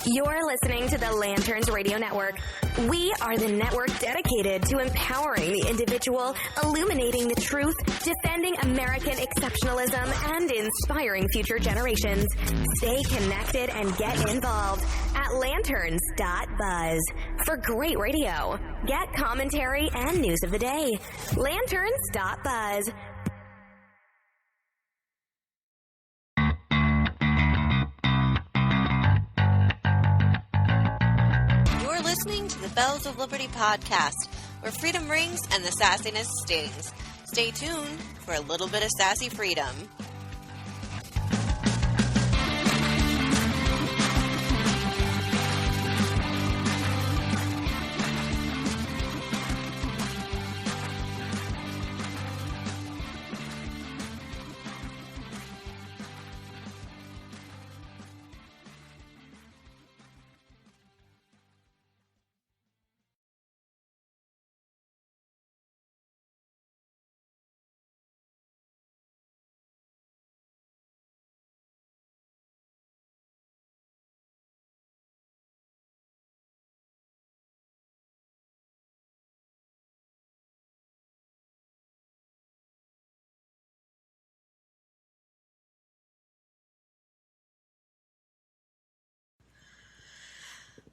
You're listening to the Lanterns Radio Network. We are the network dedicated to empowering the individual, illuminating the truth, defending American exceptionalism, and inspiring future generations. Stay connected and get involved at lanterns.buzz. For great radio, get commentary and news of the day. Lanterns.buzz. Listening to the Bells of Liberty podcast, where freedom rings and the sassiness stings. Stay tuned for a little bit of sassy freedom.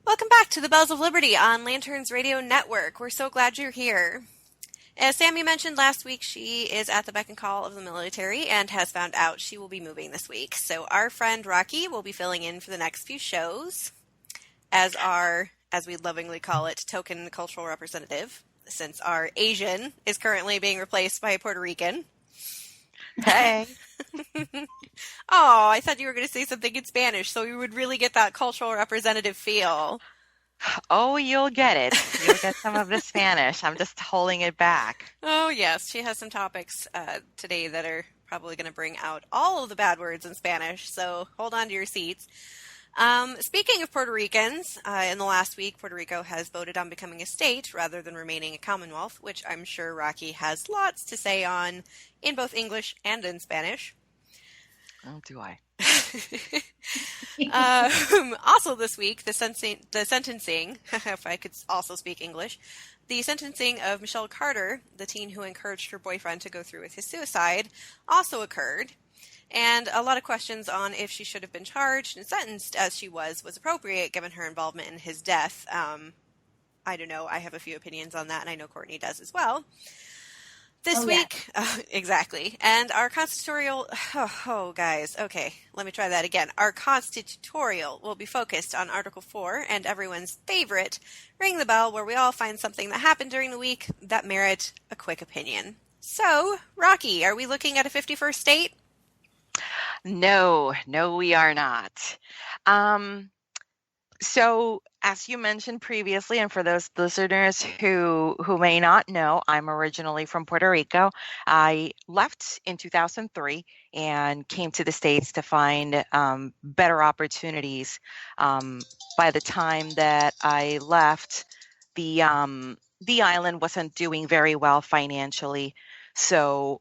Welcome back to the Bells of Liberty on Lanterns Radio Network. We're so glad you're here. As Sammy mentioned last week, she is at the beck and call of the military and has found out she will be moving this week. So our friend Rocky will be filling in for the next few shows as our, as we lovingly call it, token cultural representative, since our Asian is currently being replaced by a Puerto Rican. Hey. Oh, I thought you were going to say something in Spanish, so we would really get that cultural representative feel. Oh, you'll get it. You'll get some of the Spanish. I'm just holding it back. Oh, yes. She has some topics today that are probably going to bring out all of the bad words in Spanish, so hold on to your seats. Speaking of Puerto Ricans, in the last week, Puerto Rico has voted on becoming a state rather than remaining a commonwealth, which I'm sure Rocky has lots to say on in both English and in Spanish. Oh, do I? Also this week, the sentencing, if I could also speak English, the sentencing of Michelle Carter, the teen who encouraged her boyfriend to go through with his suicide, also occurred. And a lot of questions on if she should have been charged and sentenced as she was appropriate given her involvement in his death. I don't know. I have a few opinions on that, and I know Courtney does as well. This week, exactly. And our constitutorial, guys, okay, let me try that again. Our constitutorial will be focused on Article 4 and everyone's favorite, Ring the Belle, where we all find something that happened during the week that merit a quick opinion. So, Rocky, are we looking at a 51st state? No, we are not. So, as you mentioned previously, and for those listeners who may not know, I'm originally from Puerto Rico. I left in 2003 and came to the States to find better opportunities. By the time that I left, the island wasn't doing very well financially, so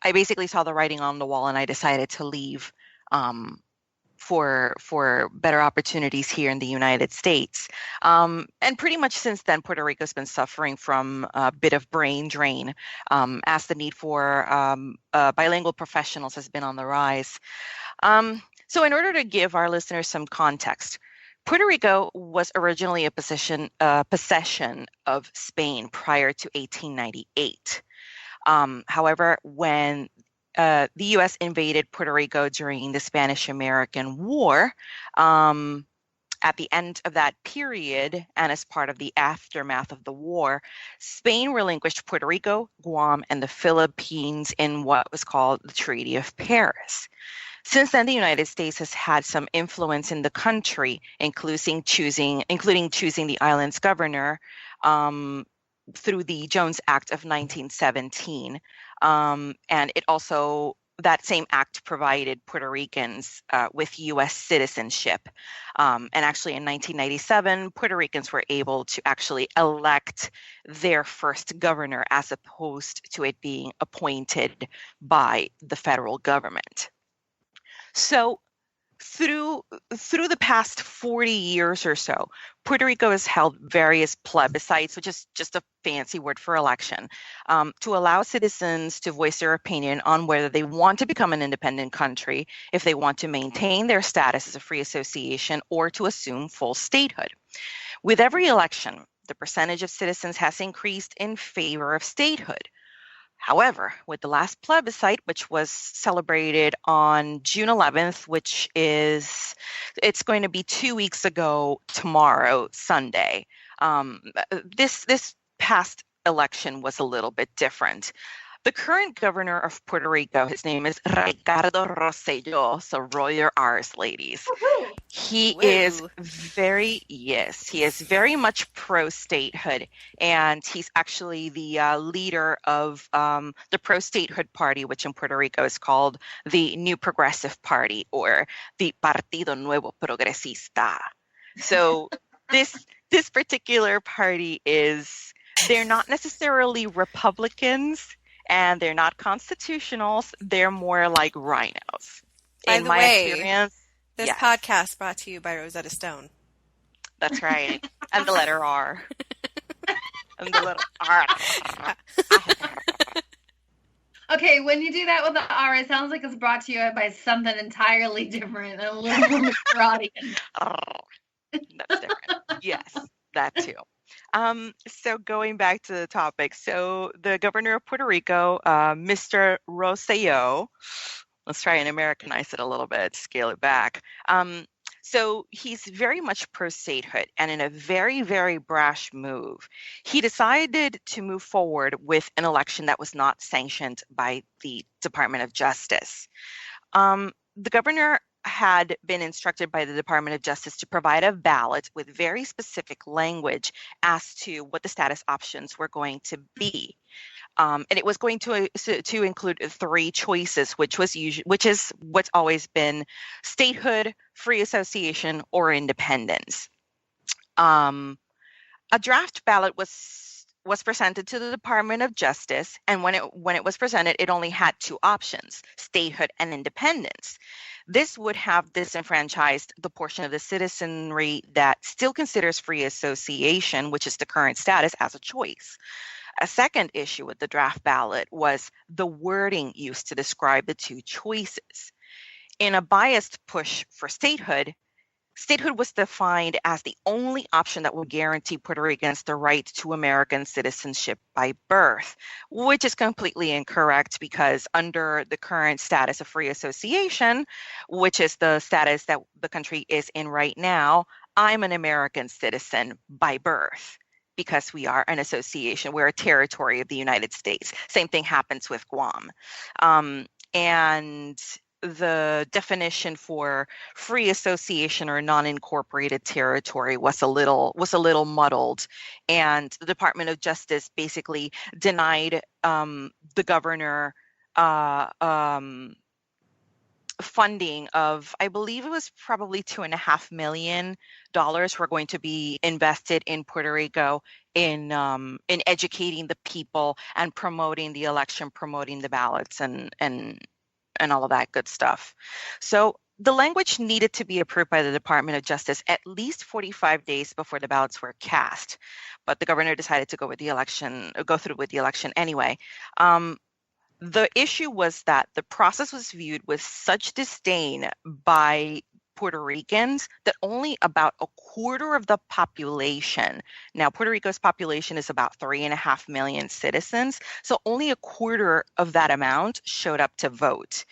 I basically saw the writing on the wall, and I decided to leave for better opportunities here in the United States. And pretty much since then, Puerto Rico's been suffering from a bit of brain drain as the need for bilingual professionals has been on the rise. So in order to give our listeners some context, Puerto Rico was originally a possession of Spain prior to 1898. However, when the U.S. invaded Puerto Rico during the Spanish-American War, at the end of that period, and as part of the aftermath of the war, Spain relinquished Puerto Rico, Guam, and the Philippines in what was called the Treaty of Paris. Since then, the United States has had some influence in the country, including choosing the island's governor through the Jones Act of 1917. And it also, that same act provided Puerto Ricans with U.S. citizenship. And actually in 1997, Puerto Ricans were able to actually elect their first governor as opposed to it being appointed by the federal government. So through the past 40 years or so, Puerto Rico has held various plebiscites, which is just a fancy word for election, to allow citizens to voice their opinion on whether they want to become an independent country, if they want to maintain their status as a free association, or to assume full statehood. With every election, the percentage of citizens has increased in favor of statehood. However, with the last plebiscite, which was celebrated on June 11th, it's going to be 2 weeks ago tomorrow, Sunday. This past election was a little bit different. The current governor of Puerto Rico, his name is Ricardo Rosselló, so roll your R's, ladies. Woohoo! He Woo. is very much pro-statehood, and he's actually the leader of the pro-statehood party, which in Puerto Rico is called the New Progressive Party, or the Partido Nuevo Progresista. So this particular party they're not necessarily Republicans, and they're not constitutionals. They're more like rhinos. By In the my way, experience, this yes. podcast brought to you by Rosetta Stone. That's right. And the letter R. And the letter R. Okay, when you do that with the R, it sounds like it's brought to you by something entirely different and a little more mature. That's different. Yes, that too. So going back to the topic, so the governor of Puerto Rico, Mr. Rosselló, let's try and Americanize it a little bit, scale it back. So he's very much pro-statehood, and in a very, very brash move, he decided to move forward with an election that was not sanctioned by the Department of Justice. The governor had been instructed by the Department of Justice to provide a ballot with very specific language as to what the status options were going to be. And it was going to include three choices, which is what's always been statehood, free association, or independence. A draft ballot was presented to the Department of Justice, and when it was presented, it only had two options: statehood and independence. This would have disenfranchised the portion of the citizenry that still considers free association, which is the current status, as a choice. A second issue with the draft ballot was the wording used to describe the two choices. In a biased push for statehood was defined as the only option that would guarantee Puerto Ricans the right to American citizenship by birth, which is completely incorrect, because under the current status of free association, which is the status that the country is in right now, I'm an American citizen by birth, because we are an association. We're a territory of the United States. Same thing happens with Guam. And the definition for free association or non-incorporated territory was a little muddled, and the Department of Justice basically denied the governor funding of, I believe it was probably $2.5 million were going to be invested in Puerto Rico in educating the people and promoting the election, promoting the ballots, and all of that good stuff. So the language needed to be approved by the Department of Justice at least 45 days before the ballots were cast, but the governor decided to go through with the election anyway. The issue was that the process was viewed with such disdain by Puerto Ricans that only about a quarter of the population, now Puerto Rico's population is about 3.5 million citizens, so only a quarter of that amount showed up to vote.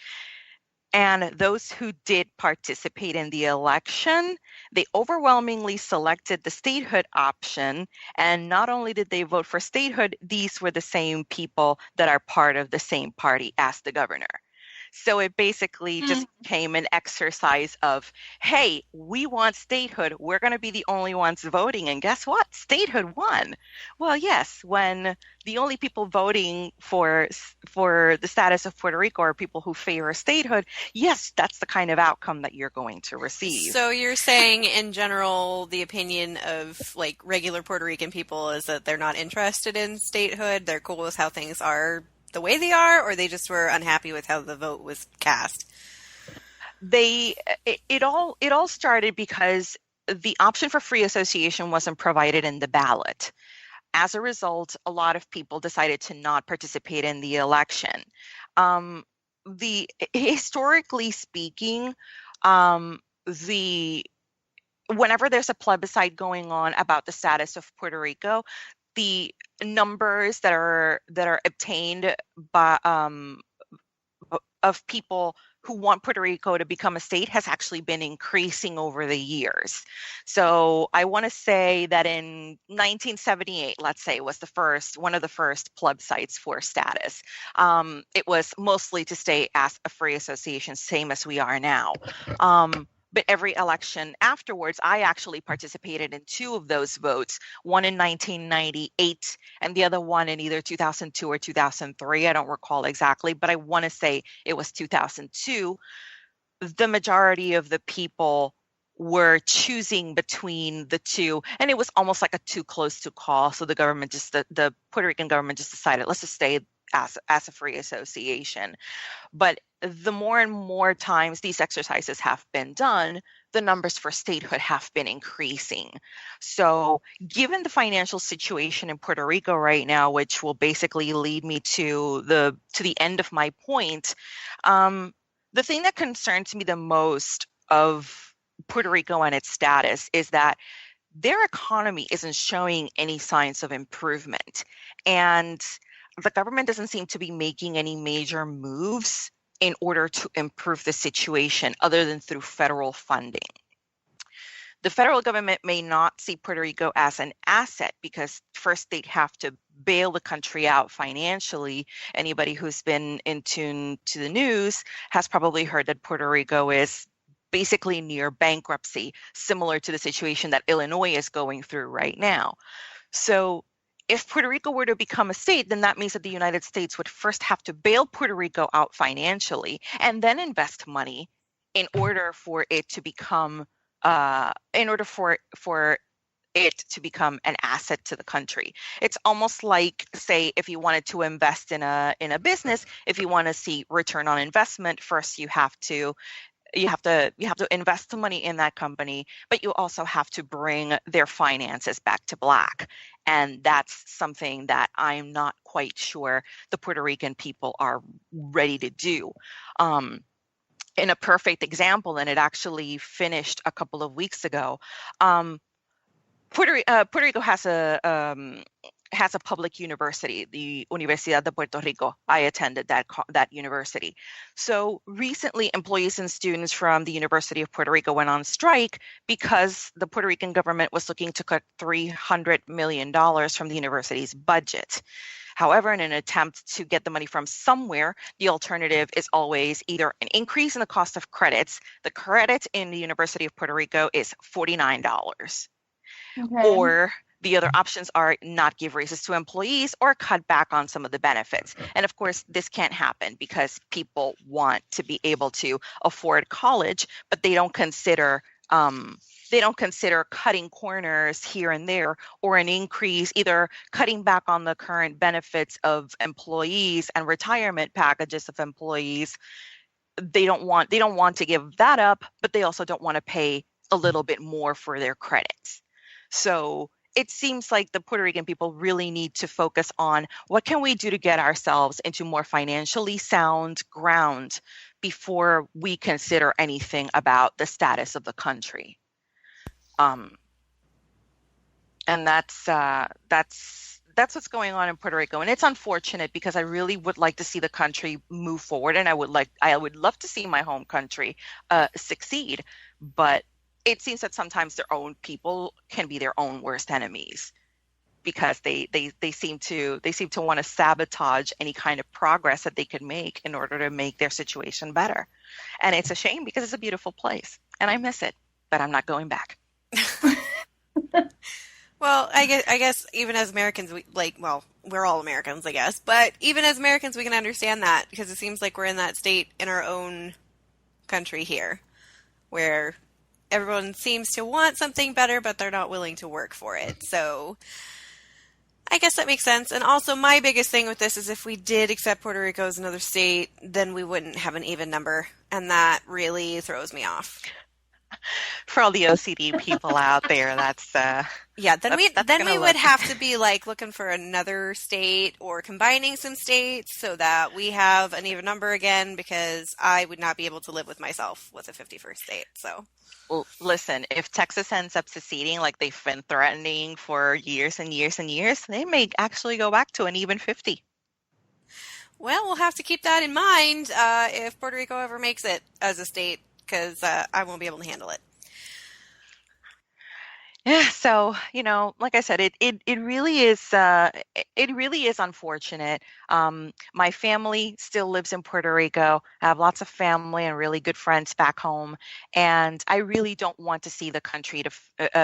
And those who did participate in the election, they overwhelmingly selected the statehood option. And not only did they vote for statehood, these were the same people that are part of the same party as the governor. So it basically just became an exercise of, hey, we want statehood. We're going to be the only ones voting. And guess what? Statehood won. Well, yes, when the only people voting for the status of Puerto Rico are people who favor statehood, yes, that's the kind of outcome that you're going to receive. So you're saying, in general, the opinion of like regular Puerto Rican people is that they're not interested in statehood. They're cool with how things are the way they are, or they just were unhappy with how the vote was cast? It all started because the option for free association wasn't provided in the ballot. As a result, a lot of people decided to not participate in the election. Um, the historically speaking, the whenever there's a plebiscite going on about the status of Puerto Rico, the numbers that are obtained by of people who want Puerto Rico to become a state has actually been increasing over the years. So I want to say that in 1978, let's say, was one of the first plebiscites for status. It was mostly to stay as a free association, same as we are now. But every election afterwards, I actually participated in two of those votes, one in 1998 and the other one in either 2002 or 2003. I don't recall exactly, but I want to say it was 2002. The majority of the people were choosing between the two, and it was almost like a too close to call. So the Puerto Rican government just decided, let's just stay as a free association. But the more and more times these exercises have been done, the numbers for statehood have been increasing. So given the financial situation in Puerto Rico right now, which will basically lead me to the end of my point, the thing that concerns me the most of Puerto Rico and its status is that their economy isn't showing any signs of improvement. And the government doesn't seem to be making any major moves in order to improve the situation other than through federal funding. The federal government may not see Puerto Rico as an asset because first they'd have to bail the country out financially. Anybody who's been in tune to the news has probably heard that Puerto Rico is basically near bankruptcy, similar to the situation that Illinois is going through right now. So if Puerto Rico were to become a state, then that means that the United States would first have to bail Puerto Rico out financially and then invest money in order for it to become an asset to the country. It's almost like, say, if you wanted to invest in a business, if you want to see return on investment, first you have to invest the money in that company, but you also have to bring their finances back to black. And that's something that I'm not quite sure the Puerto Rican people are ready to do. In a perfect example, and it actually finished a couple of weeks ago, Puerto Rico has a public university, the Universidad de Puerto Rico. I attended that university. So recently, employees and students from the University of Puerto Rico went on strike because the Puerto Rican government was looking to cut $300 million from the university's budget. However, in an attempt to get the money from somewhere, the alternative is always either an increase in the cost of credits. The credit in the University of Puerto Rico is $49. Okay. Or the other options are not give raises to employees or cut back on some of the benefits. And of course, this can't happen because people want to be able to afford college, but they don't consider cutting corners here and there or an increase, either cutting back on the current benefits of employees and retirement packages of employees. They don't want to give that up, but they also don't want to pay a little bit more for their credits. So it seems like the Puerto Rican people really need to focus on what can we do to get ourselves into more financially sound ground before we consider anything about the status of the country. And that's what's going on in Puerto Rico, and it's unfortunate because I really would like to see the country move forward, and I would love to see my home country succeed, but it seems that sometimes their own people can be their own worst enemies because they seem to want to sabotage any kind of progress that they could make in order to make their situation better. And it's a shame because it's a beautiful place and I miss it, but I'm not going back. Well, I guess even as Americans, we're all Americans, I guess, but even as Americans, we can understand that because it seems like we're in that state in our own country here where everyone seems to want something better, but they're not willing to work for it. So I guess that makes sense. And also my biggest thing with this is if we did accept Puerto Rico as another state, then we wouldn't have an even number and that really throws me off. For all the OCD people out there, that's yeah. Then we would look. have to be like looking for another state or combining some states so that we have an even number again, because I would not be able to live with myself with a 51st state. So. Well, listen, if Texas ends up seceding like they've been threatening for years and years and years, they may actually go back to an even 50. Well, we'll have to keep that in mind if Puerto Rico ever makes it as a state, because I won't be able to handle it. Yeah, so like I said, it really is unfortunate. My family still lives in Puerto Rico. I have lots of family and really good friends back home, and I really don't want to see the country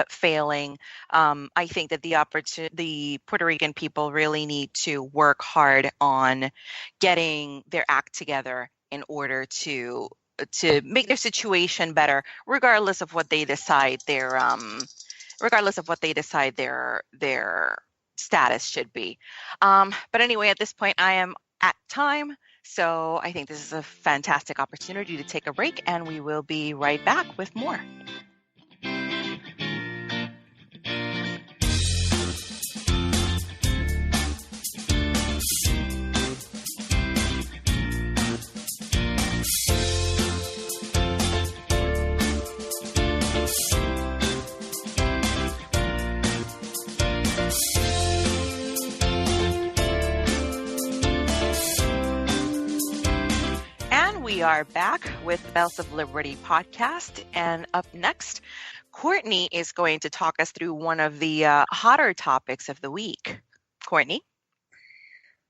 failing. I think that the Puerto Rican people really need to work hard on getting their act together in order to make their situation better, regardless of what they decide their status should be. But anyway, at this point, I am at time. So I think this is a fantastic opportunity to take a break, and we will be right back with more. We are back with Bells of Liberty podcast, and up next, Courtney is going to talk us through one of the hotter topics of the week. Courtney?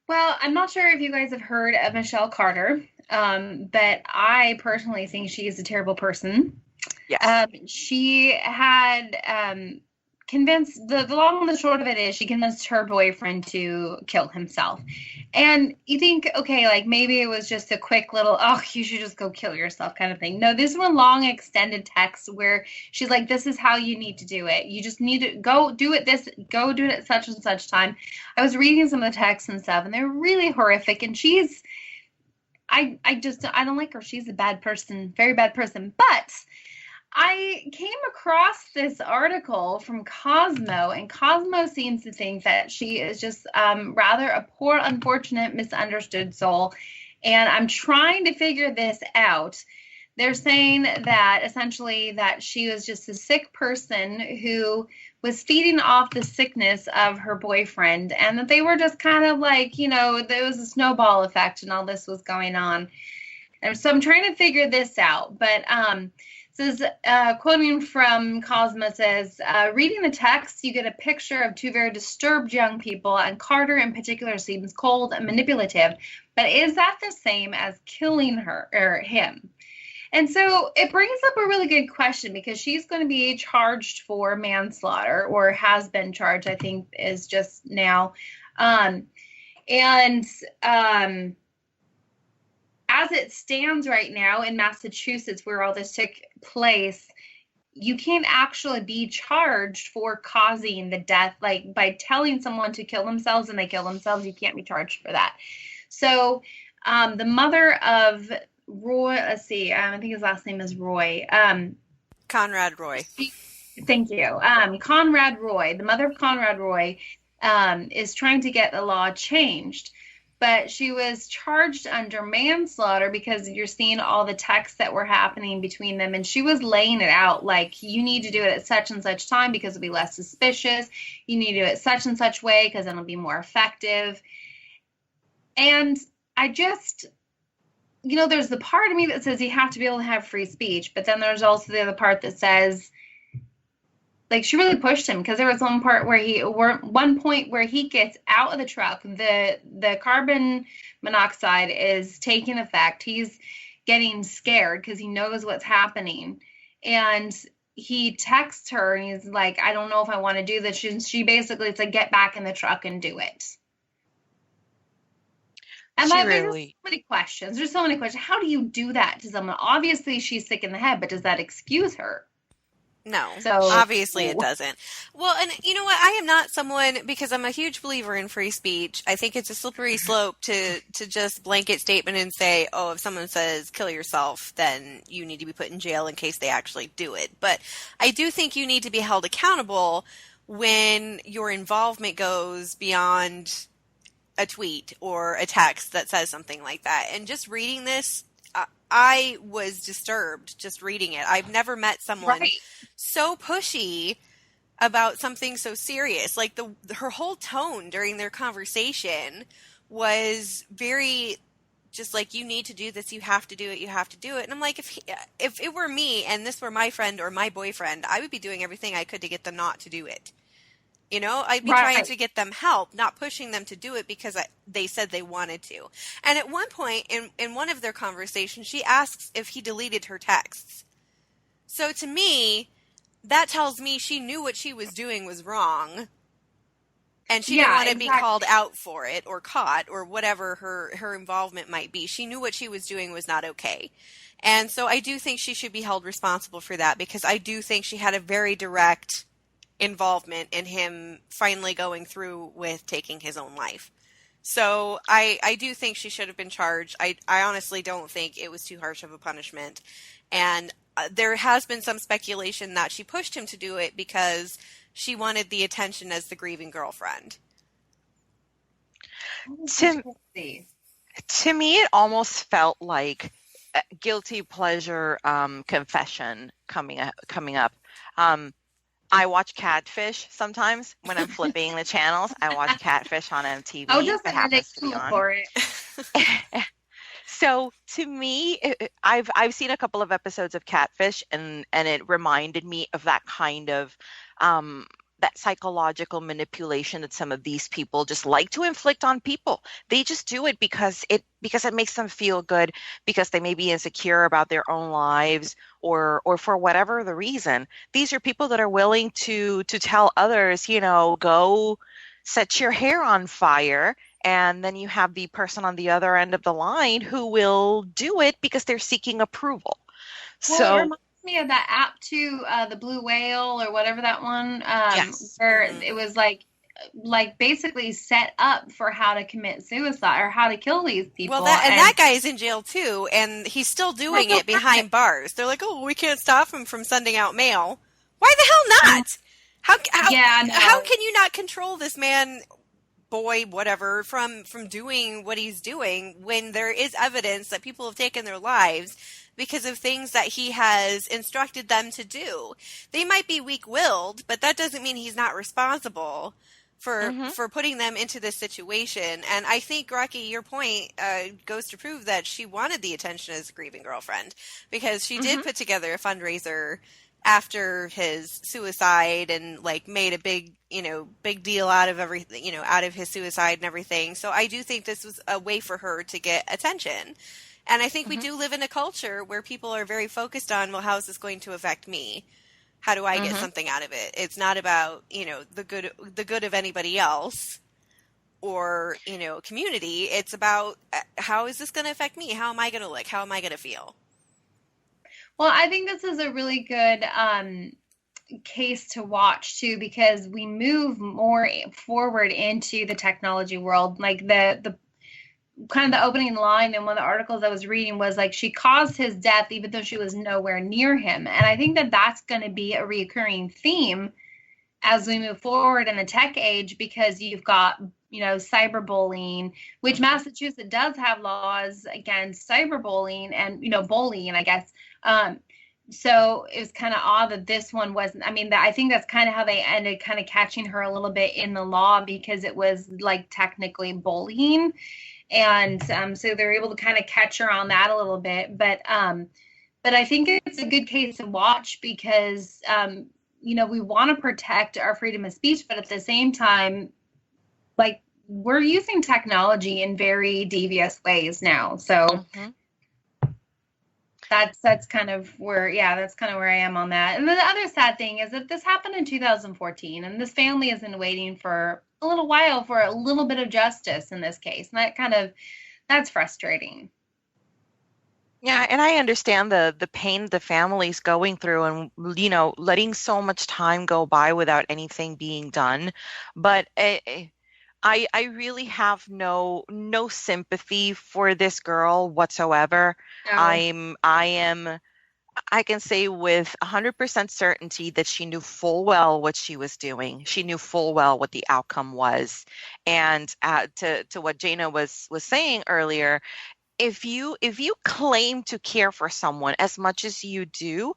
Well, I'm not sure if you guys have heard of Michelle Carter, but I personally think she is a terrible person. Yes. She had convinced, the long and the short of it is, she convinced her boyfriend to kill himself. And you think, okay, like maybe it was just a quick little, oh, you should just go kill yourself kind of thing. No, this one long extended text where she's like, this is how you need to do it. You just need to go do it at such and such time. I was reading some of the texts and stuff, and they're really horrific. And I don't like her. She's a bad person, very bad person. But I came across this article from Cosmo, and Cosmo seems to think that she is just rather a poor, unfortunate, misunderstood soul. And I'm trying to figure this out. They're saying that essentially that she was just a sick person who was feeding off the sickness of her boyfriend, and that they were just kind of like, there was a snowball effect and all this was going on. And so I'm trying to figure this out. But says, quoting from Cosmo, says, reading the text, you get a picture of two very disturbed young people, and Carter in particular seems cold and manipulative. But is that the same as killing her or him? And so it brings up a really good question, because she's going to be charged for manslaughter, or has been charged, I think, is just now. As it stands right now in Massachusetts, where all this took place, you can't actually be charged for causing the death, like by telling someone to kill themselves and they kill themselves. You can't be charged for that. So the mother of Roy, let's see, I think his last name is Roy. Conrad Roy. Thank you. Conrad Roy, the mother of Conrad Roy, is trying to get the law changed. But she was charged under manslaughter because you're seeing all the texts that were happening between them. And she was laying it out like, you need to do it at such and such time because it'll be less suspicious. You need to do it such and such way because then it'll be more effective. And I just, there's the part of me that says you have to be able to have free speech. But then there's also the other part that says, like, she really pushed him, because there was one point where he gets out of the truck, the carbon monoxide is taking effect. He's getting scared because he knows what's happening. And he texts her and he's like, I don't know if I want to do this. She basically, it's like, get back in the truck and do it. And there's so many questions. There's so many questions. How do you do that to someone? Obviously, she's sick in the head, but does that excuse her? No, So obviously it doesn't. Well, and you know what? I am not someone, because I'm a huge believer in free speech. I think it's a slippery slope to just blanket statement and say, oh, if someone says kill yourself, then you need to be put in jail in case they actually do it. But I do think you need to be held accountable when your involvement goes beyond a tweet or a text that says something like that. And just reading this, I was disturbed just reading it. I've never met someone so pushy about something so serious. Like her whole tone during their conversation was very just like, you need to do this, you have to do it, you have to do it. And I'm like, if it were me and this were my friend or my boyfriend, I would be doing everything I could to get them not to do it. You know, I'd be trying to get them help, not pushing them to do it because they said they wanted to. And at one point in one of their conversations, she asks if he deleted her texts. So to me, that tells me she knew what she was doing was wrong. And she didn't want to be called out for it or caught or whatever her involvement might be. She knew what she was doing was not okay. And so I do think she should be held responsible for that, because I do think she had a very direct involvement in him finally going through with taking his own life. So I do think she should have been charged. I honestly don't think it was too harsh of a punishment. And there has been some speculation that she pushed him to do it because she wanted the attention as the grieving girlfriend. To me, it almost felt like a guilty pleasure confession coming up. I watch Catfish sometimes when I'm flipping the channels. I watch Catfish on MTV. Oh, just happens to be on. For it. So to me, I've seen a couple of episodes of Catfish, and it reminded me of that kind of that psychological manipulation that some of these people just like to inflict on people. They just do it because it makes them feel good, because they may be insecure about their own lives, or for whatever the reason. These are people that are willing to tell others, go set your hair on fire. And then you have the person on the other end of the line who will do it because they're seeking approval. Well, it reminds me of that app too, the Blue Whale or whatever that one, yes. where it was like basically set up for how to commit suicide or how to kill these people. Well, that guy is in jail too, and he's still doing it behind bars. They're like, oh, we can't stop him from sending out mail. Why the hell not? How can you not control this man, boy, whatever, from doing what he's doing when there is evidence that people have taken their lives because of things that he has instructed them to do? They might be weak-willed, but that doesn't mean he's not responsible for putting them into this situation. And I think, Rocky, your point goes to prove that she wanted the attention as a grieving girlfriend, because she did put together a fundraiser after his suicide and made a big deal out of everything, out of his suicide and everything. So I do think this was a way for her to get attention. And I think we do live in a culture where people are very focused on, well, how is this going to affect me? How do I get something out of it? It's not about, the good of anybody else or, community. It's about how is this going to affect me? How am I going to look? How am I going to feel? Well, I think this is a really good case to watch too, because we move more forward into the technology world. Like the kind of the opening line in one of the articles I was reading was like, she caused his death even though she was nowhere near him. And I think that that's going to be a reoccurring theme as we move forward in the tech age, because you've got, cyberbullying, which Massachusetts does have laws against cyberbullying and, bullying, I guess. So it was kind of odd that this one wasn't. I mean, I think that's kind of how they ended kind of catching her a little bit in the law, because it was technically bullying. And so they're able to kind of catch her on that a little bit. But I think it's a good case to watch because, we want to protect our freedom of speech, but at the same time, we're using technology in very devious ways now. So that's kind of where I am on that. And then the other sad thing is that this happened in 2014, and this family has been waiting for a little while for a little bit of justice in this case. And that's frustrating. Yeah, and I understand the pain the family's going through and letting so much time go by without anything being done. But I really have no sympathy for this girl whatsoever. No. I am I can say with 100% certainty that she knew full well what she was doing. She knew full well what the outcome was. And to what Jana was saying earlier, if you claim to care for someone as much as you do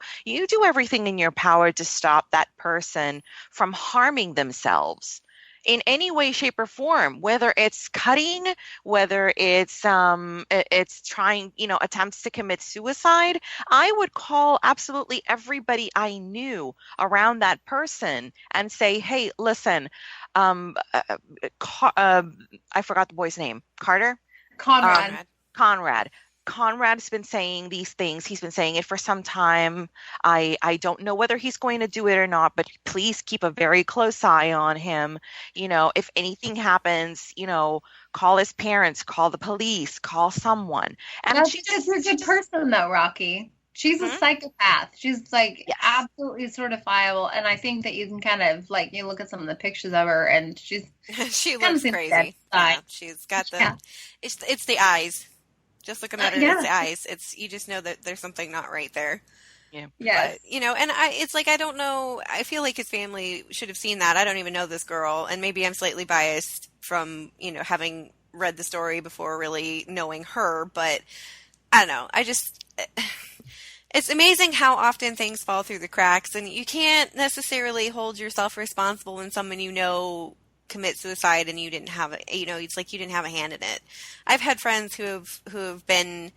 everything in your power to stop that person from harming themselves in any way, shape, or form, whether it's cutting, whether it's trying, attempts to commit suicide. I would call absolutely everybody I knew around that person and say, hey, listen, um, uh, I forgot the boy's name. Carter? Conrad. Um, Conrad. Conrad's been saying these things. He's been saying it for some time. I don't know whether he's going to do it or not, but please keep a very close eye on him. If anything happens, call his parents, call the police, call someone. And That's just a good person, though, Rocky. She's a psychopath. She's like Yes. absolutely certifiable, and I think that you can kind of like you look at some of the pictures of her, and she's She kind of looks seems crazy. dead Yeah, inside. she's got the Yeah. it's the eyes. Just looking at her, Yeah. it's the eyes. You just know that there's something not right there. Yeah. Yes. But, and it's like, I don't know. I feel like his family should have seen that. I don't even know this girl. And maybe I'm slightly biased from, having read the story before really knowing her. But I don't know. It's amazing how often things fall through the cracks. And you can't necessarily hold yourself responsible when someone commit suicide and you didn't have it's like you didn't have a hand in it. I've had friends who have been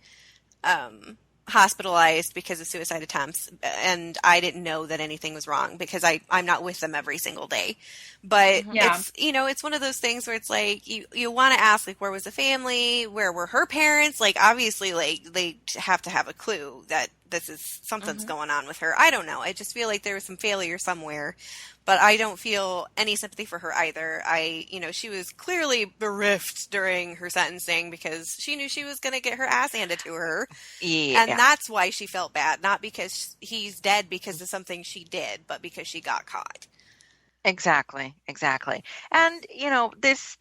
hospitalized because of suicide attempts, and I didn't know that anything was wrong because I'm not with them every single day. But Yeah. it's it's one of those things where it's like you want to ask, like, where was the family? Where were her parents? Like, obviously, like, they have to have a clue that this is something's going on with her. I don't know. I just feel like there was some failure somewhere. But I don't feel any sympathy for her either. She was clearly bereft during her sentencing because she knew she was going to get her ass handed to her. Yeah. And that's why she felt bad. Not because he's dead because of something she did, but because she got caught. Exactly. And this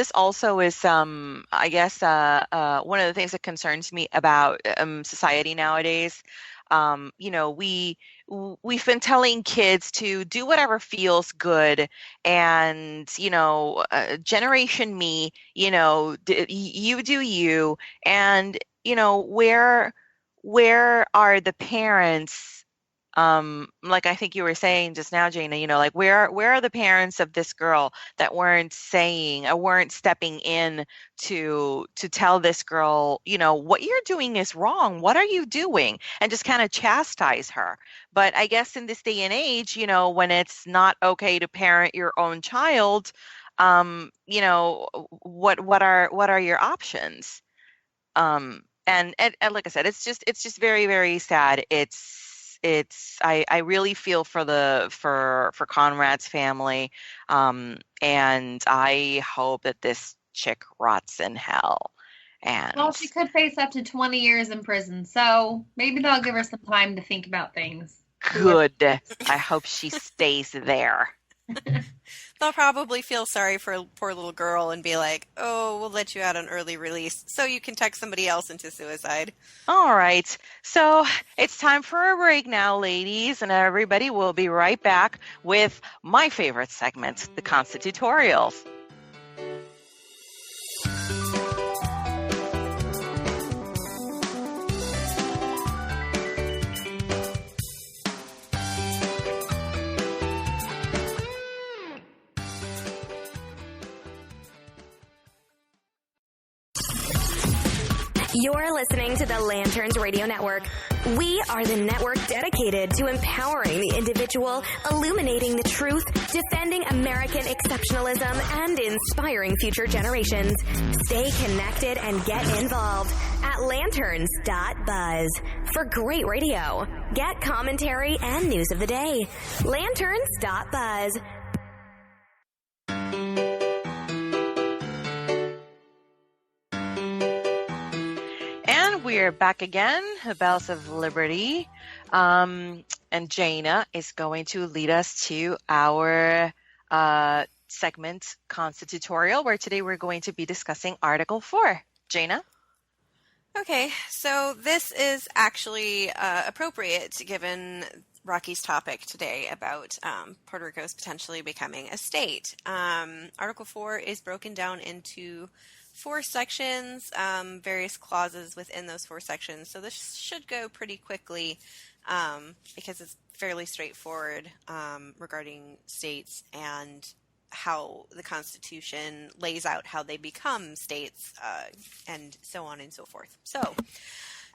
also is I guess one of the things that concerns me about society nowadays. We've been telling kids to do whatever feels good, and generation me, you do you, and where are the parents? Like I think you were saying just now, Jana, like where are the parents of this girl that weren't saying or weren't stepping in to tell this girl, what you're doing is wrong. What are you doing? And just kind of chastise her. But I guess in this day and age, when it's not okay to parent your own child, what are your options? And like I said, it's just very, very sad. I really feel for Conrad's family, and I hope that this chick rots in hell. And Well, she could face up to 20 years in prison, so maybe they'll give her some time to think about things. good. I hope she stays there. They'll probably feel sorry for a poor little girl and be like, oh, we'll let you out on early release so you can text somebody else into suicide. All right. So it's time for a break now, ladies, and everybody. Will be right back with my favorite segment, the Constitutorial. You're listening to the Lanterns Radio Network. We are the network dedicated to empowering the individual, illuminating the truth, defending American exceptionalism, and inspiring future generations. Stay connected and get involved at lanterns.buzz for great radio. Get commentary and news of the day. Lanterns.buzz. we are back again, the Bells of Liberty. And Jaina is going to lead us to our segment, Constitutorial, where today we're going to be discussing Article 4. Jaina? Okay, so this is actually appropriate given Rocky's topic today about Puerto Rico's potentially becoming a state. Article 4 is broken down into 4 sections, various clauses within those 4 sections. So this should go pretty quickly because it's fairly straightforward regarding states and how the Constitution lays out how they become states and so on and so forth. So,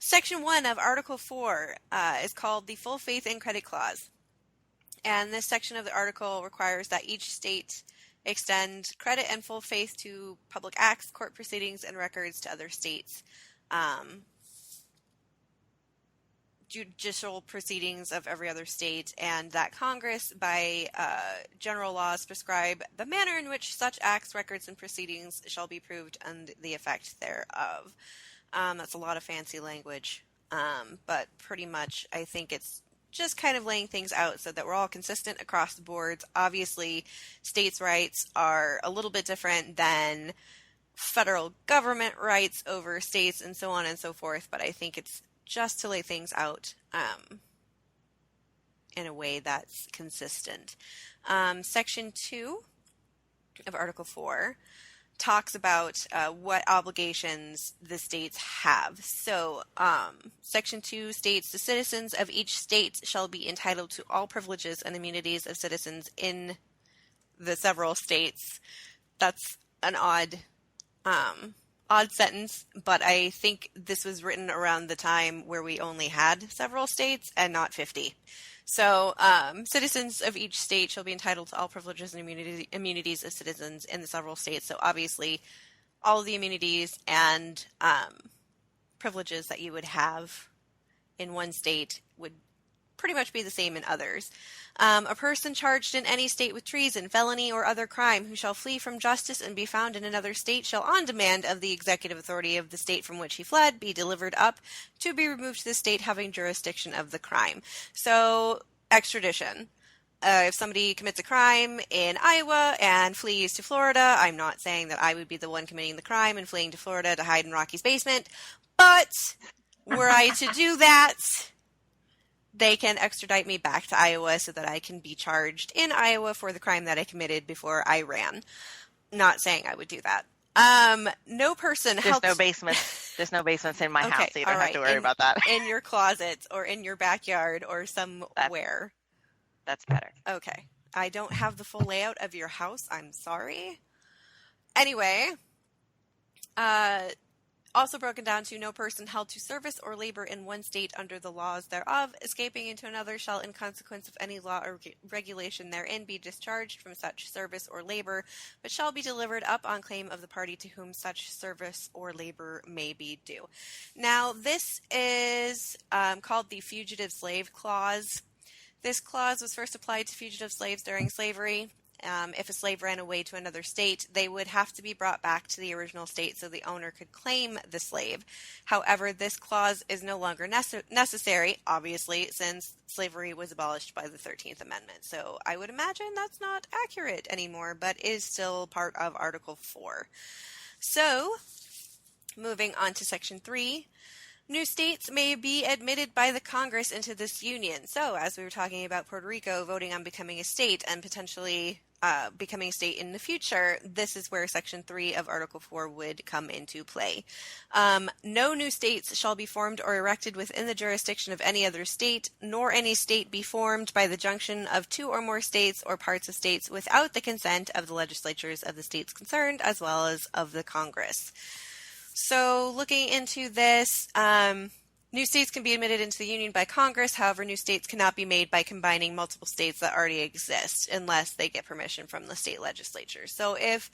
Section 1 of Article 4 is called the Full Faith and Credit Clause. And this section of the article requires that each state extend credit and full faith to public acts, court proceedings, and records to other states. Judicial proceedings of every other state, and that Congress, by general laws, prescribe the manner in which such acts, records, and proceedings shall be proved and the effect thereof. That's a lot of fancy language, but pretty much I think it's just kind of laying things out so that we're all consistent across the boards. Obviously, states' rights are a little bit different than federal government rights over states and so on and so forth, but I think it's just to lay things out in a way that's consistent. Section 2 of Article 4 talks about what obligations the states have. So, Section 2 states the citizens of each state shall be entitled to all privileges and immunities of citizens in the several states. That's an odd sentence, but I think this was written around the time where we only had several states and not 50. So, citizens of each state shall be entitled to all privileges and immunities of citizens in the several states. So, obviously, all of the immunities and privileges that you would have in one state would pretty much be the same in others. A person charged in any state with treason, felony, or other crime who shall flee from justice and be found in another state shall, on demand of the executive authority of the state from which he fled, be delivered up to be removed to the state having jurisdiction of the crime. So, extradition. If somebody commits a crime in Iowa and flees to Florida, I'm not saying that I would be the one committing the crime and fleeing to Florida to hide in Rocky's basement, but were I to do that, they can extradite me back to Iowa so that I can be charged in Iowa for the crime that I committed before I ran. Not saying I would do that. No person There's no basements. There's no basements in my house, so you don't have to worry about that. In your closet or in your backyard or somewhere. That's better. Okay. I don't have the full layout of your house. I'm sorry. Anyway, also broken down to no person held to service or labor in one state under the laws thereof, escaping into another shall in consequence of any law or regulation therein be discharged from such service or labor, but shall be delivered up on claim of the party to whom such service or labor may be due. Now, this is called the Fugitive Slave Clause. This clause was first applied to fugitive slaves during slavery. If a slave ran away to another state, they would have to be brought back to the original state so the owner could claim the slave. However, this clause is no longer necessary, obviously, since slavery was abolished by the 13th Amendment. So I would imagine that's not accurate anymore, but is still part of Article 4. So, moving on to Section 3. New states may be admitted by the Congress into this union. So, as we were talking about Puerto Rico voting on becoming a state and potentially becoming a state in the future, this is where Section 3 of Article 4 would come into play. No new states shall be formed or erected within the jurisdiction of any other state, nor any state be formed by the junction of 2 or more states or parts of states without the consent of the legislatures of the states concerned, as well as of the Congress. So looking into this, new states can be admitted into the Union by Congress. However, new states cannot be made by combining multiple states that already exist unless they get permission from the state legislature. So if,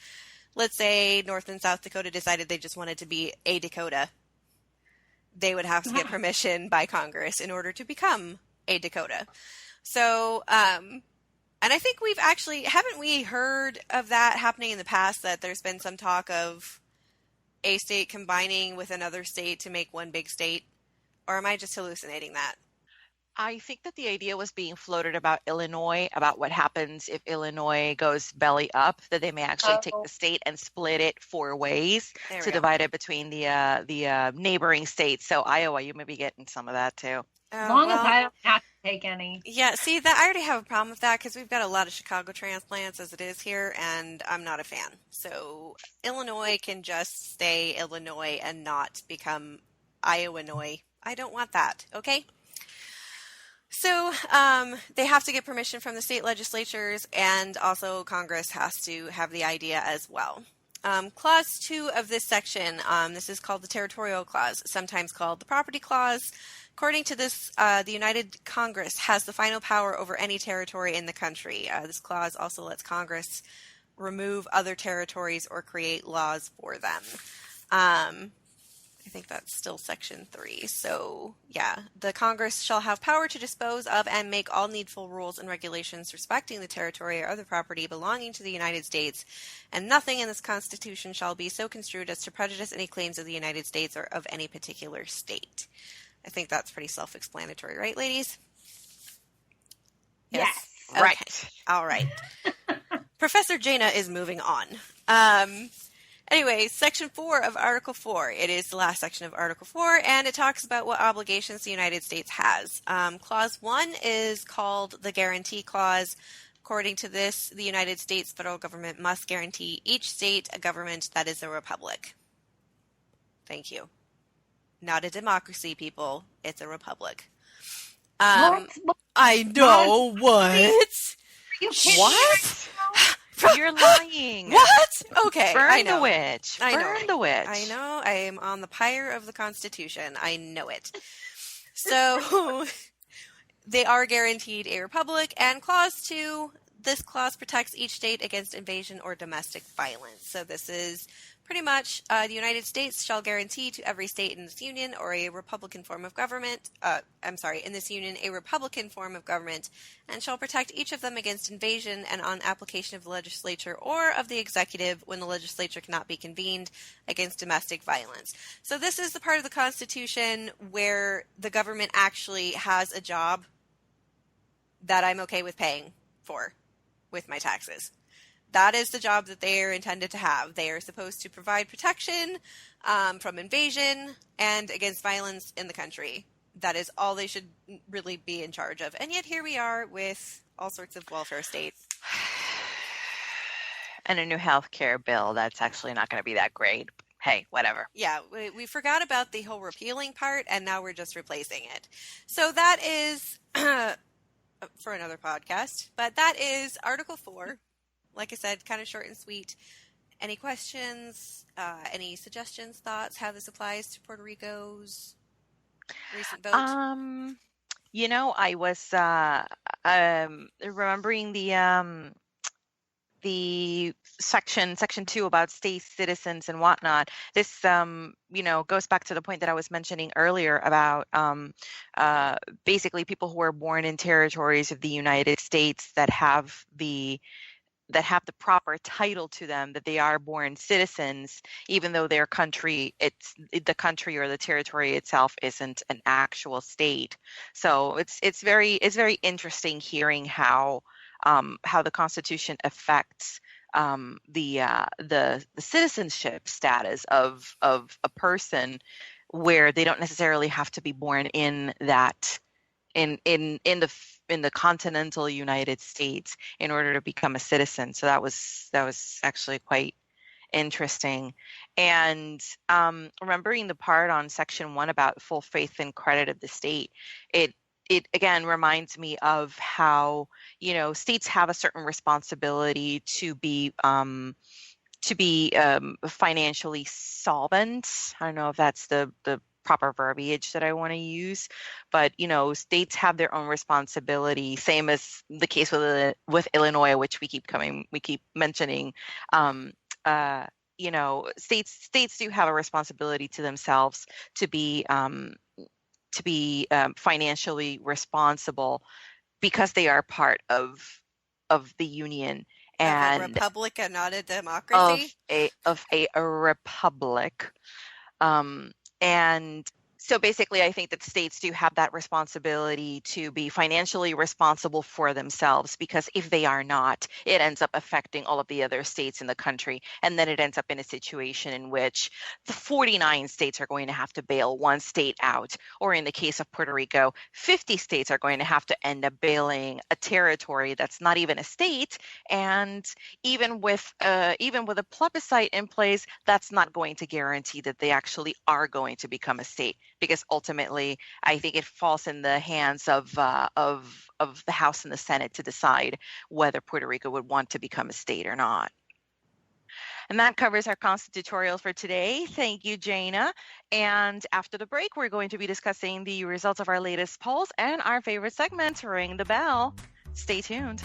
let's say, North and South Dakota decided they just wanted to be a Dakota, they would have to get permission by Congress in order to become a Dakota. So, and I think we've actually, haven't we heard of that happening in the past, that there's been some talk of a state combining with another state to make one big state? Or am I just hallucinating that? I think that the idea was being floated about Illinois, about what happens if Illinois goes belly up, that they may actually take Oh. the state and split it 4 ways There we to go. divide it between the neighboring states. So Iowa, you may be getting some of that too. As long as I don't have to take any. Yeah, see, that I already have a problem with that because we've got a lot of Chicago transplants as it is here, and I'm not a fan. So Illinois can just stay Illinois and not become Iowa-noy. I don't want that, okay? So they have to get permission from the state legislatures, and also Congress has to have the idea as well. Clause 2 of this section, this is called the Territorial Clause, sometimes called the Property Clause. According to this, the United Congress has the final power over any territory in the country. This clause also lets Congress remove other territories or create laws for them. I think that's still Section 3. So, yeah, the Congress shall have power to dispose of and make all needful rules and regulations respecting the territory or other property belonging to the United States, and nothing in this Constitution shall be so construed as to prejudice any claims of the United States or of any particular state. I think that's pretty self-explanatory, right, ladies? Yes. Okay. Right. All right. Professor Jaina is moving on. Anyway, Section 4 of Article 4. It is the last section of Article 4, and it talks about what obligations the United States has. Clause 1 is called the Guarantee Clause. According to this, the United States federal government must guarantee each state a government that is a republic. Thank you. Not a democracy, people. It's a republic. What? I know. What? Are you kidding me? What? You're lying. What? Okay. Burn I know. the witch. I know. Burn the witch. I know. I am on the pyre of the Constitution. I know it. So they are guaranteed a republic. And Clause 2, this clause protects each state against invasion or domestic violence. So this is pretty much the United States shall guarantee to every state in this union or a Republican form of government, in this union, a Republican form of government, and shall protect each of them against invasion and on application of the legislature or of the executive when the legislature cannot be convened against domestic violence. So this is the part of the Constitution where the government actually has a job that I'm okay with paying for with my taxes. That is the job that they are intended to have. They are supposed to provide protection from invasion and against violence in the country. That is all they should really be in charge of. And yet here we are with all sorts of welfare states. And a new health care bill that's actually not going to be that great. Hey, whatever. Yeah, we forgot about the whole repealing part, and now we're just replacing it. So that is for another podcast. But that is Article 4. Like I said, kind of short and sweet. Any questions, any suggestions, thoughts, how this applies to Puerto Rico's recent vote? I was remembering the section 2 about state citizens and whatnot. This goes back to the point that I was mentioning earlier about basically people who are born in territories of the United States that have the proper title to them, that they are born citizens, even though their country, the country or the territory itself isn't an actual state. So it's very interesting hearing how the Constitution affects the citizenship status of a person, where they don't necessarily have to be born in that in the continental United States in order to become a citizen. So that was actually quite interesting. And remembering the part on Section 1 about full faith and credit of the state, it again reminds me of how states have a certain responsibility to be financially solvent. I don't know if that's the proper verbiage that I want to use, but states have their own responsibility, same as the case with Illinois, which we keep mentioning. States do have a responsibility to themselves to be financially responsible, because they are part of the union. Of a and republic and not a democracy? of a republic. And so basically, I think that states do have that responsibility to be financially responsible for themselves, because if they are not, it ends up affecting all of the other states in the country. And then it ends up in a situation in which the 49 states are going to have to bail one state out. Or in the case of Puerto Rico, 50 states are going to have to end up bailing a territory that's not even a state. And even with a plebiscite in place, that's not going to guarantee that they actually are going to become a state, because ultimately, I think it falls in the hands of the House and the Senate to decide whether Puerto Rico would want to become a state or not. And that covers our constitutorial for today. Thank you, Jaina. And after the break, we're going to be discussing the results of our latest polls and our favorite segment, Ring the Bell. Stay tuned.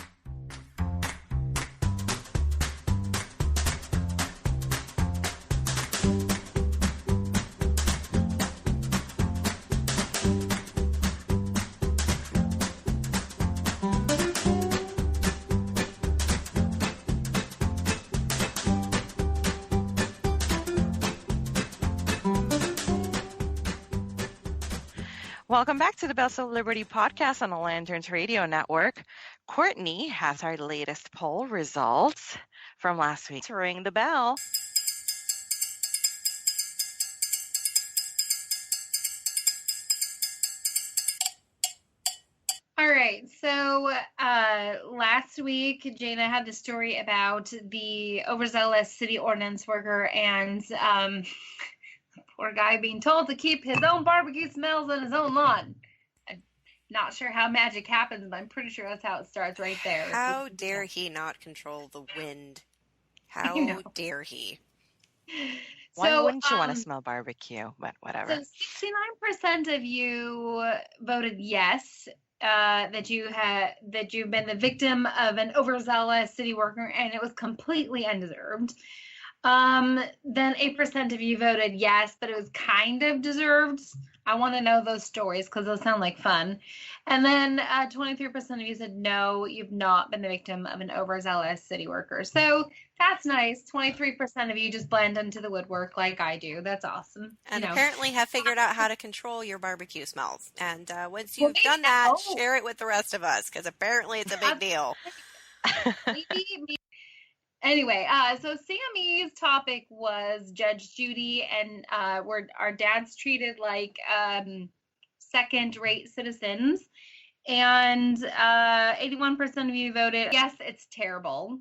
Welcome back to the Bells of Liberty podcast on the Lanterns Radio Network. Courtney has our latest poll results from last week. Ring the bell. All right. So last week, Jaina had the story about the overzealous city ordinance worker and poor guy being told to keep his own barbecue smells on his own lawn. I'm not sure how magic happens, but I'm pretty sure that's how it starts right there. How dare he not control the wind? How dare he? Why wouldn't you want to smell barbecue? But whatever. So 69% of you voted yes. That you've been the victim of an overzealous city worker and it was completely undeserved. Then 8% of you voted yes, but it was kind of deserved. I want to know those stories because those sound like fun. And then 23% of you said no, you've not been the victim of an overzealous city worker. So that's nice. 23% of you just blend into the woodwork like I do. That's awesome. And apparently have figured out how to control your barbecue smells. And once you've done that, share it with the rest of us because apparently it's a big deal. Maybe. Anyway, so Sammy's topic was Judge Judy, and were our dads treated like second-rate citizens? And 81% of you voted yes, it's terrible.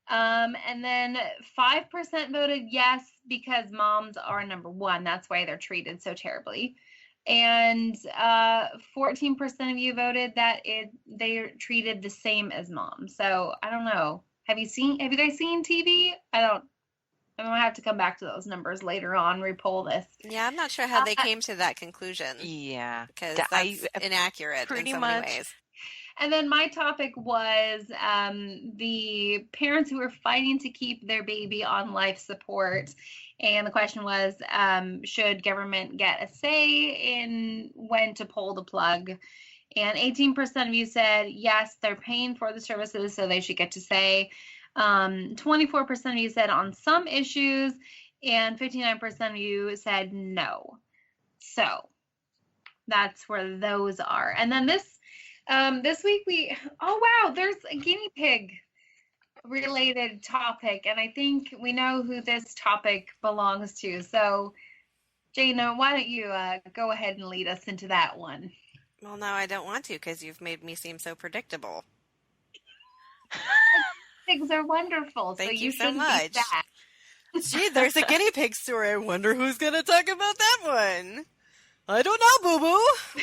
And then 5% voted yes because moms are number one. That's why they're treated so terribly. And 14% of you voted that they're treated the same as moms. So I don't know. Have you guys seen TV? I'm gonna have to come back to those numbers later on, repoll this. Yeah, I'm not sure how they came to that conclusion. Yeah. Because that's inaccurate in so many ways. And then my topic was the parents who were fighting to keep their baby on life support. And the question was, should government get a say in when to pull the plug? And 18% of you said, yes, they're paying for the services, so they should get to say. 24% of you said on some issues, and 59% of you said no. So that's where those are. And then this week there's a guinea pig related topic, and I think we know who this topic belongs to. So, Jaina, why don't you go ahead and lead us into that one? Well, no, I don't want to because you've made me seem so predictable. Pigs are wonderful. Thank so you so much. Gee, there's a guinea pig story. I wonder who's going to talk about that one. I don't know, boo-boo.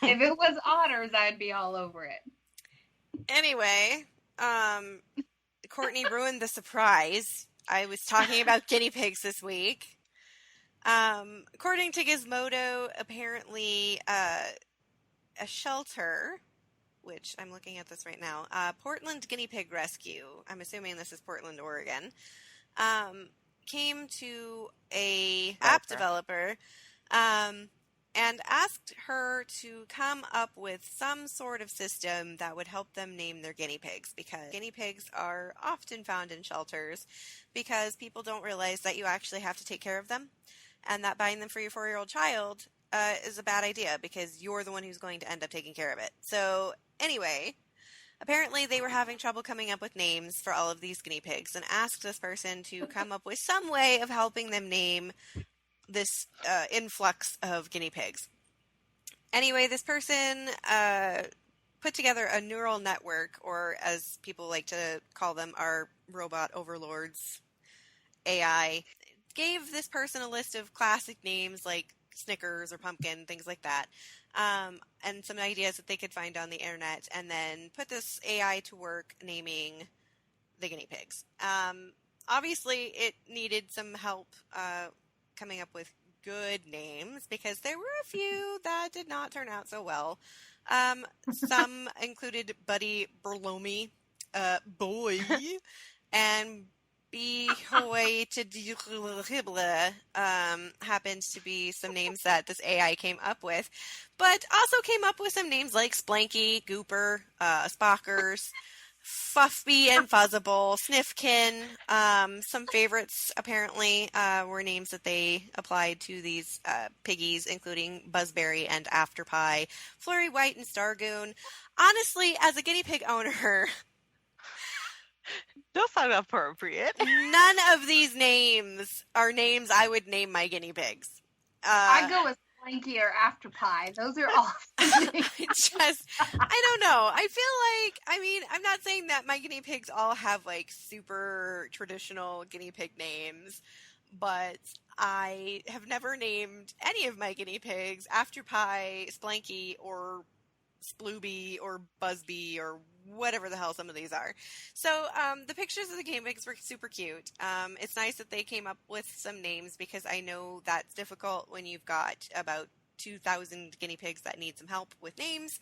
If it was otters, I'd be all over it. Anyway, Courtney ruined the surprise. I was talking about guinea pigs this week. According to Gizmodo, apparently a shelter, which I'm looking at this right now, Portland Guinea Pig Rescue, I'm assuming this is Portland, Oregon, came to a app developer and asked her to come up with some sort of system that would help them name their guinea pigs, because guinea pigs are often found in shelters because people don't realize that you actually have to take care of them, and that buying them for your 4-year-old child is a bad idea because you're the one who's going to end up taking care of it. So anyway, apparently they were having trouble coming up with names for all of these guinea pigs and asked this person to come up with some way of helping them name this influx of guinea pigs. Anyway, this person put together a neural network, or as people like to call them, our robot overlords, AI, gave this person a list of classic names like Snickers or Pumpkin, things like that, and some ideas that they could find on the internet, and then put this AI to work naming the guinea pigs. Obviously, it needed some help coming up with good names, because there were a few that did not turn out so well. Some included Buddy Berlomi, Boy, and Behoy to happens to be some names that this AI came up with, but also came up with some names like Splanky, Gooper, Spockers, Fuffby and Fuzzable, Sniffkin. Some favorites apparently were names that they applied to these piggies, including Buzzberry and Afterpie, Flurry White and Stargoon. Honestly, as a guinea pig owner, Those sound appropriate. none of these names are names I would name my guinea pigs. I go with Slinky or Afterpie. Those are awesome names. I don't know. I feel like, I mean, I'm not saying that my guinea pigs all have like super traditional guinea pig names, but I have never named any of my guinea pigs Afterpie, Splanky, or Splooby, or Buzzbee, or whatever the hell some of these are. So the pictures of the guinea pigs were super cute. It's nice that they came up with some names, because I know that's difficult when you've got about 2,000 guinea pigs that need some help with names.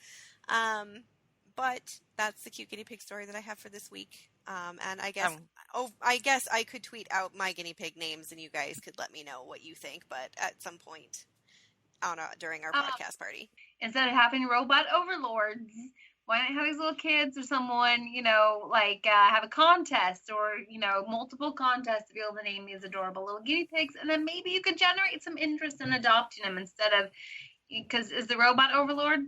But that's the cute guinea pig story that I have for this week. And I guess I could tweet out my guinea pig names and you guys could let me know what you think, but at some point during our podcast party. Instead of having robot overlords, why not have these little kids or someone, have a contest, or, multiple contests to be able to name these adorable little guinea pigs, and then maybe you could generate some interest in adopting them instead of, because is the robot overlord,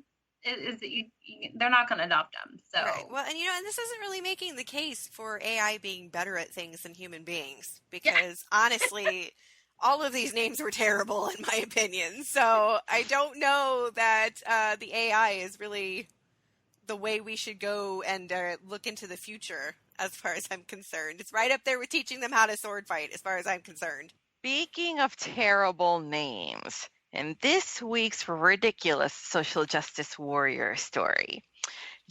they're not going to adopt them. So right. Well, and and this isn't really making the case for AI being better at things than human beings, because honestly, all of these names were terrible in my opinion. So I don't know that the AI is really the way we should go and look into the future, as far as I'm concerned. It's right up there with teaching them how to sword fight, as far as I'm concerned. Speaking of terrible names, in this week's ridiculous social justice warrior story,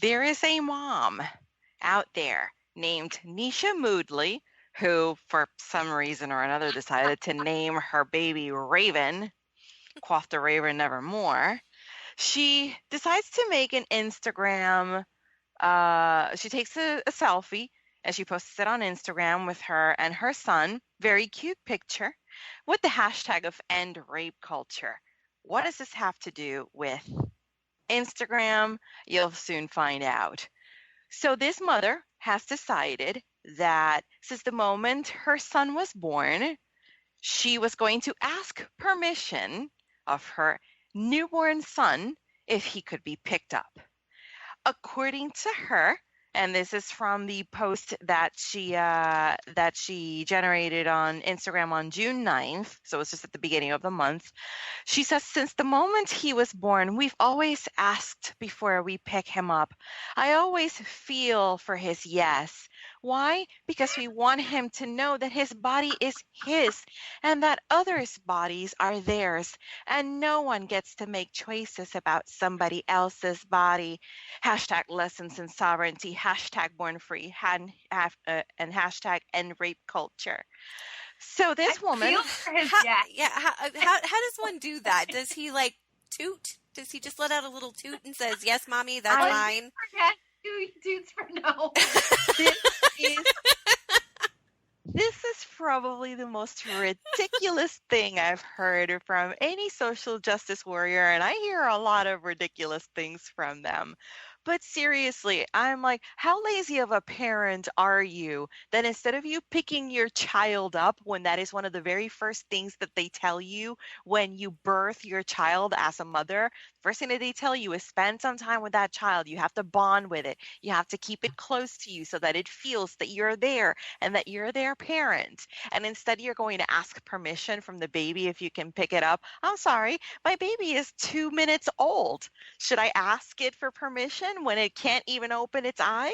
there is a mom out there named Nisha Moodley, who for some reason or another decided to name her baby Raven, quaff the Raven nevermore. She decides to make an Instagram, she takes a selfie and she posts it on Instagram with her and her son, very cute picture, with the hashtag of end rape culture. What does this have to do with Instagram? You'll soon find out. So this mother has decided that since the moment her son was born, she was going to ask permission of her newborn son if he could be picked up. According to her, and this is from the post that she generated on Instagram on June 9th, so it's just at the beginning of the month, she says, since the moment he was born, we've always asked before we pick him up. I always feel for his yes. Why? Because we want him to know that his body is his and that others' bodies are theirs, and no one gets to make choices about somebody else's body. Hashtag lessons in sovereignty, hashtag born free, and hashtag end rape culture. So this woman, how does one do that? Does he like toot? Does he just let out a little toot and says, "Yes, mommy, that's mine"? Toots for no. This is from probably the most ridiculous thing I've heard from any social justice warrior, and I hear a lot of ridiculous things from them. But seriously, I'm like, how lazy of a parent are you that instead of you picking your child up when that is one of the very first things that they tell you when you birth your child as a mother, first thing that they tell you is spend some time with that child. You have to bond with it. You have to keep it close to you so that it feels that you're there and that you're their parent. And instead, you're going to ask permission from the baby if you can pick it up. I'm sorry, my baby is 2 minutes old. Should I ask it for permission when it can't even open its eyes?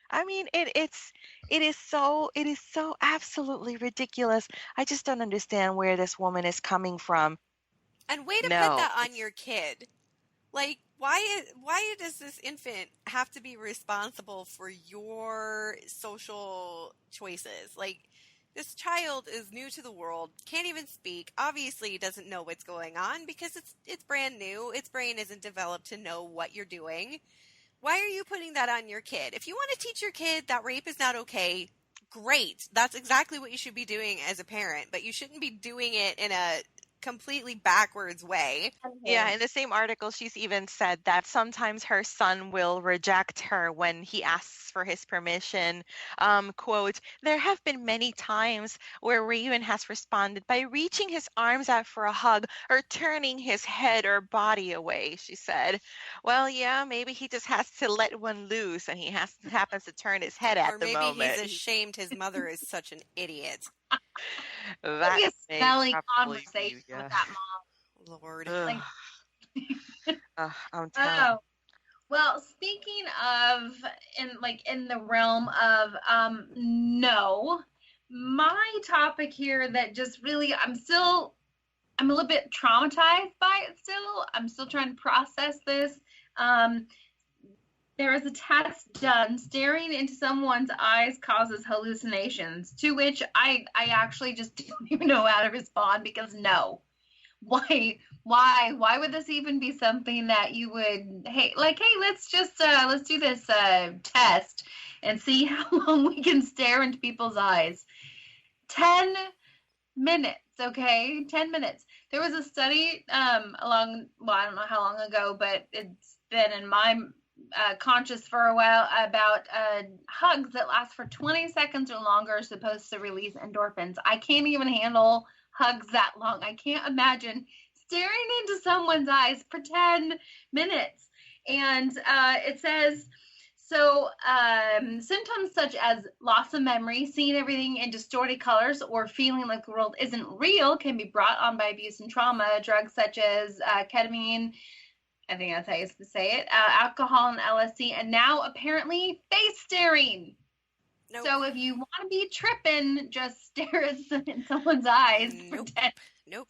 I mean, it is so absolutely ridiculous. I just don't understand where this woman is coming from. And way to put No, that on your kid. Like, why does this infant have to be responsible for your social choices? Like, this child is new to the world, can't even speak, obviously doesn't know what's going on because it's brand new. Its brain isn't developed to know what you're doing. Why are you putting that on your kid? If you want to teach your kid that rape is not okay, great. That's exactly what you should be doing as a parent, but you shouldn't be doing it in a completely backwards way. yeah, in the same article, she's even said that sometimes her son will reject her when he asks for his permission. Quote, there have been many times where Raven has responded by reaching his arms out for a hug or turning his head or body away, she said. Well, yeah, maybe he just has to let one loose and he happens to turn his head at Or the maybe moment. he's ashamed his mother is such an idiot. That Maybe a may smelly probably be, conversation yeah. with that mom. Lord. Ugh. Like, I'm telling oh, well, speaking of in the realm of no, my topic here that just really I'm a little bit traumatized by it still. I'm still trying to process this. There is a test done. Staring into someone's eyes causes hallucinations, to which I actually just don't even know how to respond because no. Why would this even be something that you would hey let's do this test and see how long we can stare into people's eyes. 10 minutes, okay? 10 minutes. There was a study I don't know how long ago, but it's been in my conscious for a while about hugs that last for 20 seconds or longer are supposed to release endorphins. I can't even handle hugs that long. I can't imagine staring into someone's eyes for 10 minutes. And it says, symptoms such as loss of memory, seeing everything in distorted colors, or feeling like the world isn't real can be brought on by abuse and trauma. Drugs such as ketamine, I think that's how you say it, alcohol and LSD, and now apparently face staring. Nope. So if you want to be tripping, just stare in someone's eyes. Nope. Nope.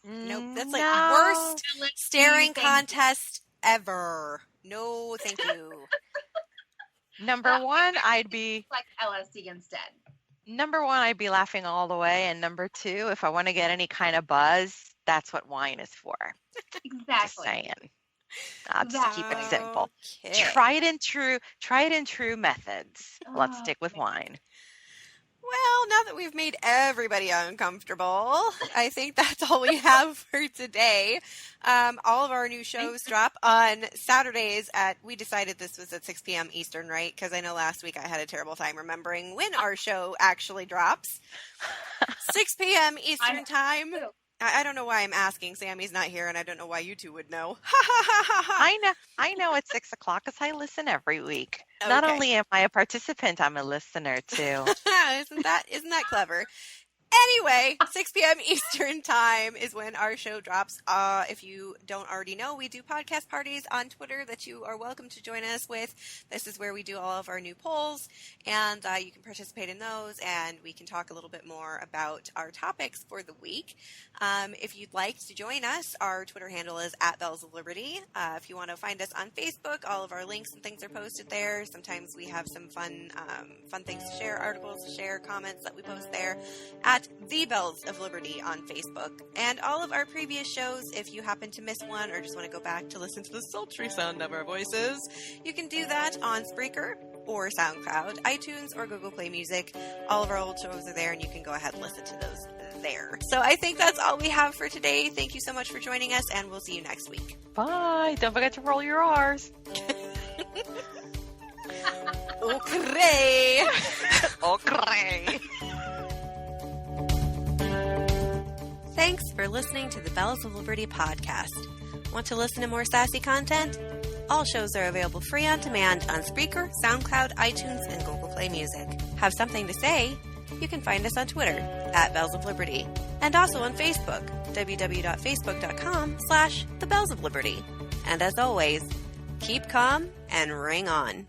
That's like No. worst staring Thank you. contest ever. No, thank you. Number one, I'd be like LSD instead. I'd be laughing all the way, and number two, if I want to get any kind of buzz, that's what wine is for. Just Exactly. saying. I'll just keep it simple. Okay. Tried and true methods. Let's stick with Okay. wine. Well, now that we've made everybody uncomfortable, I think that's all we have for today. All of our new shows drop on Saturdays we decided this was at 6 p.m. Eastern, right? Because I know last week I had a terrible time remembering when our show actually drops. 6 p.m. Eastern time. I don't know why I'm asking. Sammy's not here, and I don't know why you two would know. I know it's 6 o'clock because I listen every week. Not Okay. only am I a participant, I'm a listener too. Isn't that clever? Anyway, 6 p.m. Eastern time is when our show drops. If you don't already know, we do podcast parties on Twitter that you are welcome to join us with. This is where we do all of our new polls, and you can participate in those, and we can talk a little bit more about our topics for the week. If you'd like to join us, our Twitter handle is @BellsOfLiberty. If you want to find us on Facebook, all of our links and things are posted there. Sometimes we have some fun things to share, articles to share, comments that we post there at The Bells of Liberty on Facebook. And all of our previous shows, if you happen to miss one or just want to go back to listen to the sultry sound of our voices, you can do that on Spreaker. or SoundCloud, iTunes, or Google Play Music. All of our old shows are there, and you can go ahead and listen to those there. So I think that's all we have for today. Thank you so much for joining us, and we'll see you next week. Bye. Don't forget to roll your R's. Okay. Okay. Thanks for listening to the Bells of Liberty podcast. Want to listen to more sassy content? All shows are available free on demand on Spreaker, SoundCloud, iTunes, and Google Play Music. Have something to say? You can find us on Twitter @Bells of Liberty, and also on Facebook, www.facebook.com/The Bells of Liberty. And as always, keep calm and ring on.